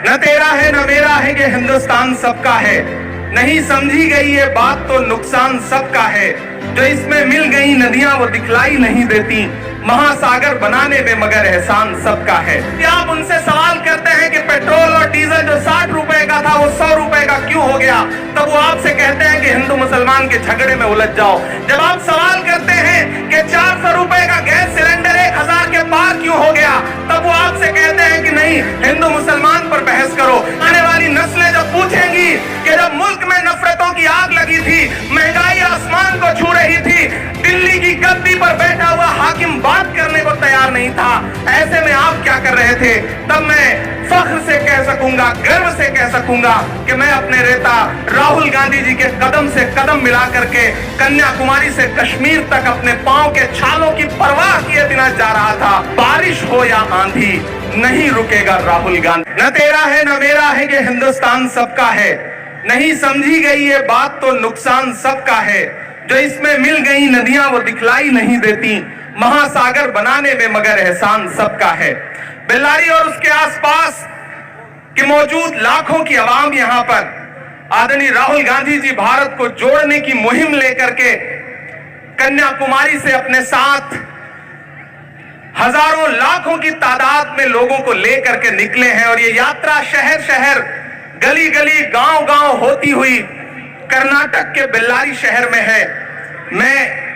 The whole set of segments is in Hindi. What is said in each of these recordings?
न तेरा है न मेरा है, ये हिंदुस्तान सबका है। नहीं समझी गई ये बात तो नुकसान सबका है। जो इसमें मिल गई नदियां वो दिखलाई नहीं देती, महासागर बनाने में मगर एहसान सबका है। आप उनसे सवाल करते हैं कि पेट्रोल और डीजल जो 60 रुपए का था वो 100 रुपए का क्यों हो गया, तब वो आपसे कहते हैं कि हिंदू मुसलमान के झगड़े में उलझ जाओ। जब आप सवाल करते हैं कि 400 रुपए का गैस सिलेंडर 1000 के पार क्यों हो गया, तब वो आपसे कहते हैं कि नहीं, हिंदू मुसलमान पर बहस करो। आने वाली नस्लें जब पूछेंगी कि जब मुल्क में नफरतों की आग लगी थी, महंगाई आसमान को छू रही थी, दिल्ली की गद्दी पर बैठा हुआ हाकिम बात करने को तैयार नहीं था, ऐसे में आप क्या कर रहे थे? तब मैं फख्र से कह सकूंगा, गर्व से कह सकूंगा कि मैं अपने नेता राहुल गांधी जी के कदम से कदम मिला करके कन्याकुमारी से कश्मीर तक अपने पांव के छालों की परवाह किए बिना जा रहा था। बारिश हो या आंधी नहीं रुकेगा राहुल गांधी। न तेरा है न मेरा है, ये हिंदुस्तान सबका है। नहीं समझी गई ये बात तो नुकसान सबका है। जो इसमें मिल गई नदियां वो दिखलाई नहीं देती, महासागर बनाने में मगर एहसान सबका है। बेल्लारी और उसके आसपास की मौजूद लाखों की आवाम यहां पर आदरणीय राहुल गांधी जी भारत को जोड़ने की मुहिम लेकर के कन्याकुमारी से अपने साथ हजारों लाखों की तादाद में लोगों को लेकर के निकले हैं। और ये यात्रा शहर शहर, गली गली, गांव गांव होती हुई कर्नाटक के बेल्लारी शहर में है। मैं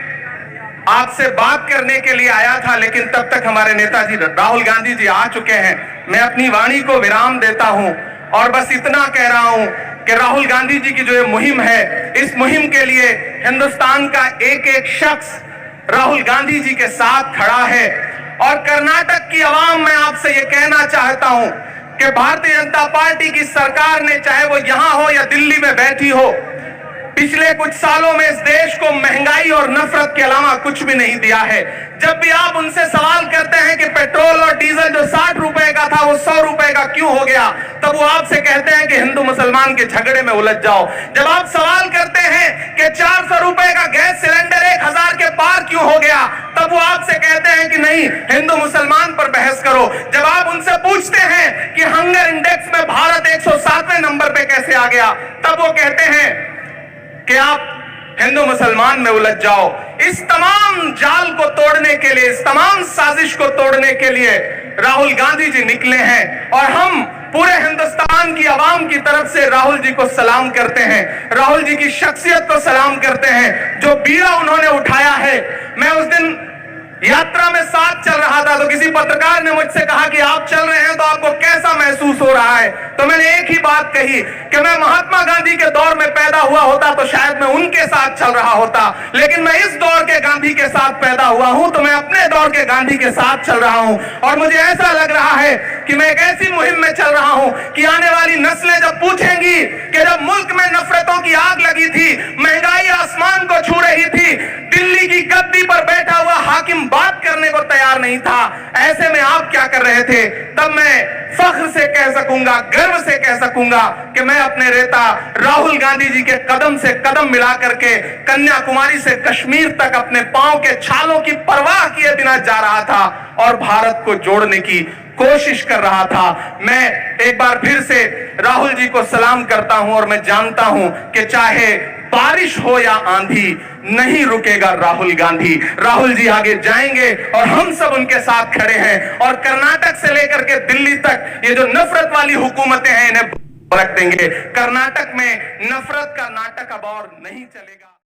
आपसे बात करने के लिए आया था, लेकिन तब तक हमारे नेताजी राहुल गांधी जी आ चुके हैं। मैं अपनी वाणी को विराम देता हूं और बस इतना कह रहा हूं कि राहुल गांधी जी की जो ये मुहिम है, इस मुहिम के लिए हिंदुस्तान का एक एक शख्स राहुल गांधी जी के साथ खड़ा है। और कर्नाटक की आवाम, मैं आपसे ये कहना चाहता हूं कि भारतीय जनता पार्टी की सरकार ने, चाहे वो यहां हो या दिल्ली में बैठी हो, पिछले कुछ सालों में इस देश को महंगाई और नफरत के अलावा कुछ भी नहीं दिया है। जब भी आप उनसे सवाल करते हैं कि पेट्रोल और डीजल जो 60 रुपए का था वो 100 रुपए का क्यों हो गया, तब वो आपसे कहते हैं कि हिंदू मुसलमान के झगड़े में उलझ जाओ। जब आप सवाल करते हैं कि 400 रुपए का गैस सिलेंडर 1000 के पार क्यों हो गया, तब वो आपसे कहते हैं कि नहीं, हिंदू मुसलमान पर बहस करो। जब आप उनसे पूछते हैं कि हंगर इंडेक्स में भारत 107वें नंबर पे कैसे आ गया, तब वो कहते हैं कि आप हिंदू मुसलमान में उलझ जाओ। इस तमाम जाल को तोड़ने के लिए, इस तमाम साजिश को तोड़ने के लिए राहुल गांधी जी निकले हैं। और हम पूरे हिंदुस्तान की आवाम की तरफ से राहुल जी को सलाम करते हैं, राहुल जी की शख्सियत को सलाम करते हैं, जो बीड़ा उन्होंने उठाया है। मैं उस दिन यात्रा में साथ चल रहा था, तो किसी पत्रकार ने मुझसे कहा कि आप चल रहे हैं तो आपको कैसा महसूस हो रहा है? तो मैंने एक ही बात कही कि मैं महात्मा गांधी के दौर में पैदा हुआ होता तो शायद मैं उनके साथ चल रहा होता, लेकिन मैं इस दौर के गांधी के साथ पैदा हुआ हूं, तो मैं अपने दौर के गांधी के साथ चल रहा हूं। और मुझे ऐसा लग रहा है कि मैं एक ऐसी मुहिम में चल रहा हूं कि आने वाली नस्लें जब पूछेंगी कि जब मुल्क में नफरतों की आग लगी थी, महंगाई आसमान को छू रही थी, दिल्ली की गद्दी पर बैठा हुआ हाकिम बात करने को तैयार नहीं था, ऐसे में आप क्या कर रहे थे? तब मैं फख्र से कह सकूंगा, गर्व से कह सकूंगा कि मैं अपने नेता राहुल गांधी जी के कदम से कदम मिला करके कन्याकुमारी से कश्मीर तक अपने पांव के छालों की परवाह किए बिना जा रहा था और भारत को जोड़ने की कोशिश कर रहा था। मैं एक बार फिर से राहुल जी को सलाम करता हूं और मैं जानता हूं कि चाहे बारिश हो या आंधी नहीं रुकेगा राहुल गांधी। राहुल जी आगे जाएंगे और हम सब उनके साथ खड़े हैं। और कर्नाटक से लेकर के दिल्ली तक ये जो नफरत वाली हुकूमतें हैं, इन्हें रख देंगे। कर्नाटक में नफरत का नाटक अब और नहीं चलेगा।